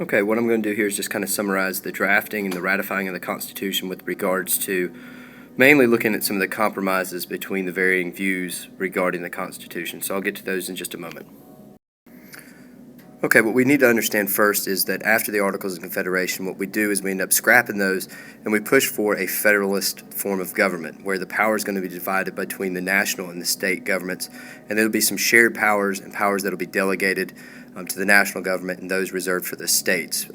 Okay, what I'm going to do here is just kind of summarize the drafting and the ratifying of the Constitution with regards to mainly looking at some of the compromises between the varying views regarding the Constitution. So I'll get to those in just a moment. Okay, what we need to understand first is that after the Articles of Confederation, what we do is we end up scrapping those and we push for a federalist form of government where the power is going to be divided between the national and the state governments, and there'll be some shared powers and powers that will be delegated to the national government and those reserved for the states.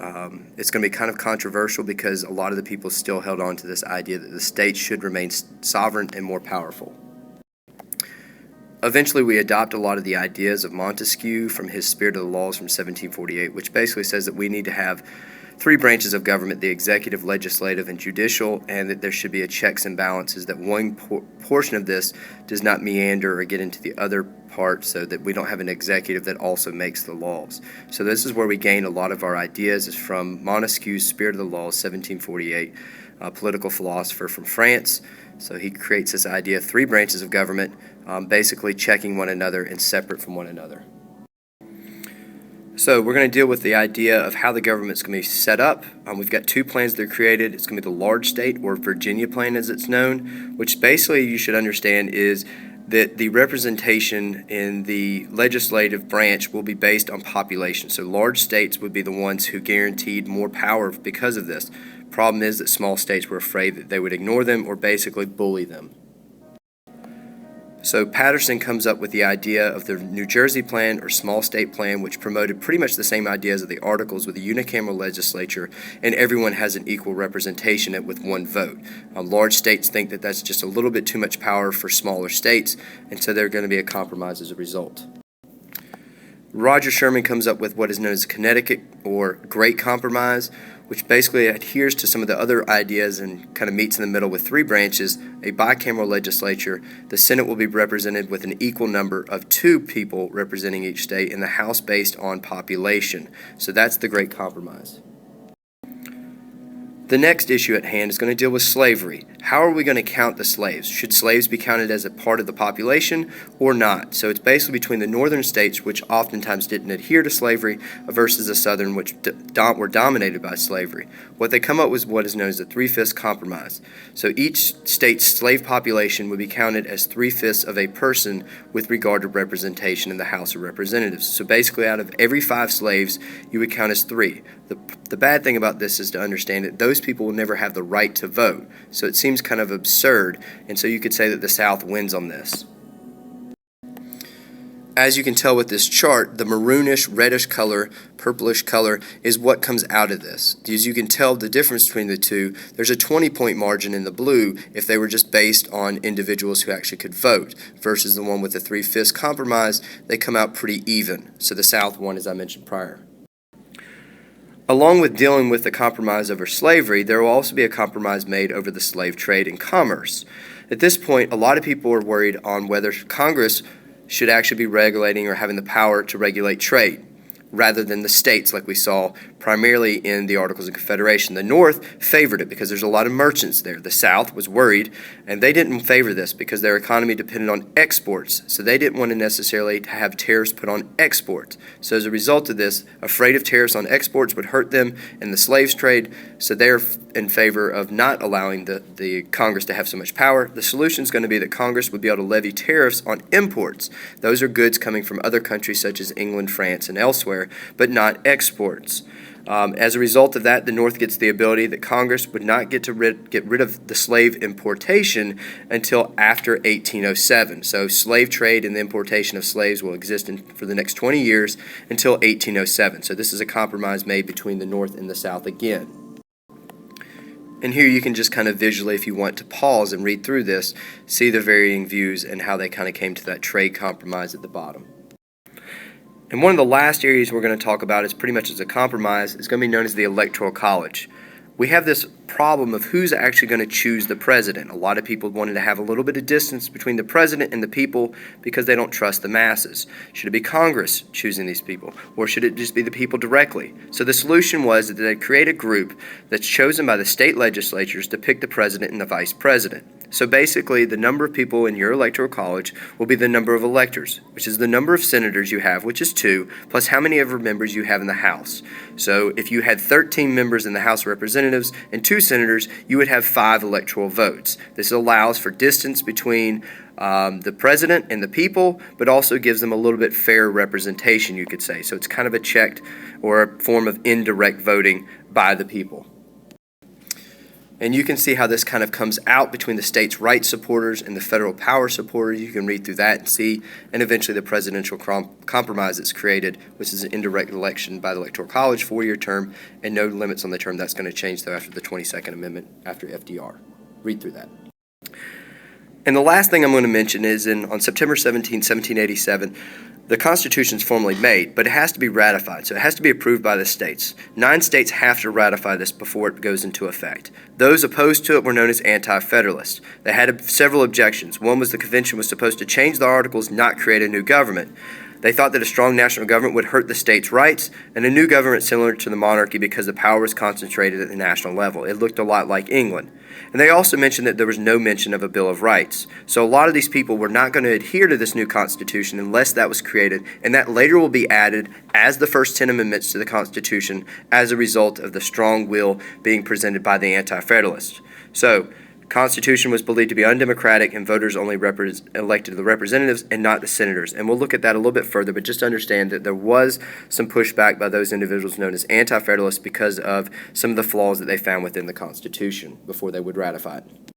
It's going to be kind of controversial because a lot of the people still held on to this idea that the states should remain sovereign and more powerful. Eventually, we adopt a lot of the ideas of Montesquieu from his Spirit of the Laws from 1748, which basically says that we need to have three branches of government: the executive, legislative, and judicial, and that there should be a checks and balances, that one portion of this does not meander or get into the other part, so that we don't have an executive that also makes the laws. So this is where we gain a lot of our ideas, is from Montesquieu's Spirit of the Laws, 1748, a political philosopher from France. So he creates this idea of three branches of government, basically checking one another and separate from one another. So we're going to deal with the idea of how the government's going to be set up. We've got two plans that are created. It's going to be the large state, or Virginia plan as it's known, which basically you should understand is that the representation in the legislative branch will be based on population. So large states would be the ones who guaranteed more power because of this. Problem is that small states were afraid that they would ignore them or basically bully them. So Patterson comes up with the idea of the New Jersey plan, or small state plan, which promoted pretty much the same ideas of the Articles with a unicameral legislature, and everyone has an equal representation with one vote. Large states think that that's just a little bit too much power for smaller states, and so they're going to be a compromise as a result. Roger Sherman comes up with what is known as Connecticut, or Great Compromise, which basically adheres to some of the other ideas and kind of meets in the middle with three branches: a bicameral legislature, the Senate will be represented with an equal number of two people representing each state, and the House based on population. So that's the Great Compromise. The next issue at hand is going to deal with slavery. How are we going to count the slaves? Should slaves be counted as a part of the population or not? So it's basically between the northern states, which oftentimes didn't adhere to slavery, versus the southern, which were dominated by slavery. What they come up with is what is known as the Three-Fifths Compromise. So each state's slave population would be counted as 3/5 of a person with regard to representation in the House of Representatives. So basically, out of every 5 slaves, you would count as 3. The bad thing about this is to understand that those people will never have the right to vote. So it seems kind of absurd, and so you could say that the South wins on this. As you can tell with this chart, the maroonish, reddish color, purplish color is what comes out of this. As you can tell the difference between the two, there's a 20-point margin in the blue if they were just based on individuals who actually could vote, versus the one with the 3/5 compromise, they come out pretty even. So the South won, as I mentioned prior. Along with dealing with the compromise over slavery, there will also be a compromise made over the slave trade and commerce. At this point, a lot of people are worried on whether Congress should actually be regulating or having the power to regulate trade, rather than the states like we saw primarily in the Articles of Confederation. The North favored it because there's a lot of merchants there. The South was worried, and they didn't favor this because their economy depended on exports, so they didn't want to necessarily have tariffs put on exports. So as a result of this, afraid of tariffs on exports would hurt them in the slaves trade, so they're in favor of not allowing the Congress to have so much power. The solution is going to be that Congress would be able to levy tariffs on imports. Those are goods coming from other countries such as England, France, and elsewhere, but not exports. As a result of that, the North gets the ability that Congress would not get rid of the slave importation until after 1807. So slave trade and the importation of slaves will exist for the next 20 years until 1807. So this is a compromise made between the North and the South again. And here you can just kind of visually, if you want to pause and read through this, see the varying views and how they kind of came to that trade compromise at the bottom. And one of the last areas we're going to talk about is pretty much as a compromise is going to be known as the Electoral College. We have this problem of who's actually going to choose the president. A lot of people wanted to have a little bit of distance between the president and the people because they don't trust the masses. Should it be Congress choosing these people, or should it just be the people directly? So the solution was that they create a group that's chosen by the state legislatures to pick the president and the vice president. So basically, the number of people in your electoral college will be the number of electors, which is the number of senators you have, which is 2, plus how many ever members you have in the House. So if you had 13 members in the House of Representatives and 2 senators, you would have 5 electoral votes. This allows for distance between the president and the people, but also gives them a little bit fair representation, you could say. So it's kind of a checked or a form of indirect voting by the people. And you can see how this kind of comes out between the states' rights supporters and the federal power supporters. You can read through that and see, and eventually the presidential compromise that's created, which is an indirect election by the Electoral College, 4-year term, and no limits on the term. That's going to change, though, after the 22nd Amendment, after FDR. Read through that. And the last thing I'm going to mention is on September 17, 1787, the Constitution is formally made, but it has to be ratified, so it has to be approved by the states. 9 states have to ratify this before it goes into effect. Those opposed to it were known as anti-federalists. They had several objections. One was the convention was supposed to change the articles, not create a new government. They thought that a strong national government would hurt the states' rights, and a new government similar to the monarchy because the power was concentrated at the national level. It looked a lot like England. And they also mentioned that there was no mention of a Bill of Rights. So a lot of these people were not going to adhere to this new Constitution unless that was created, and that later will be added as the first 10 amendments to the Constitution as a result of the strong will being presented by the Anti-Federalists. So the Constitution was believed to be undemocratic, and voters only elected the representatives and not the senators. And we'll look at that a little bit further, but just understand that there was some pushback by those individuals known as anti-federalists because of some of the flaws that they found within the Constitution before they would ratify it.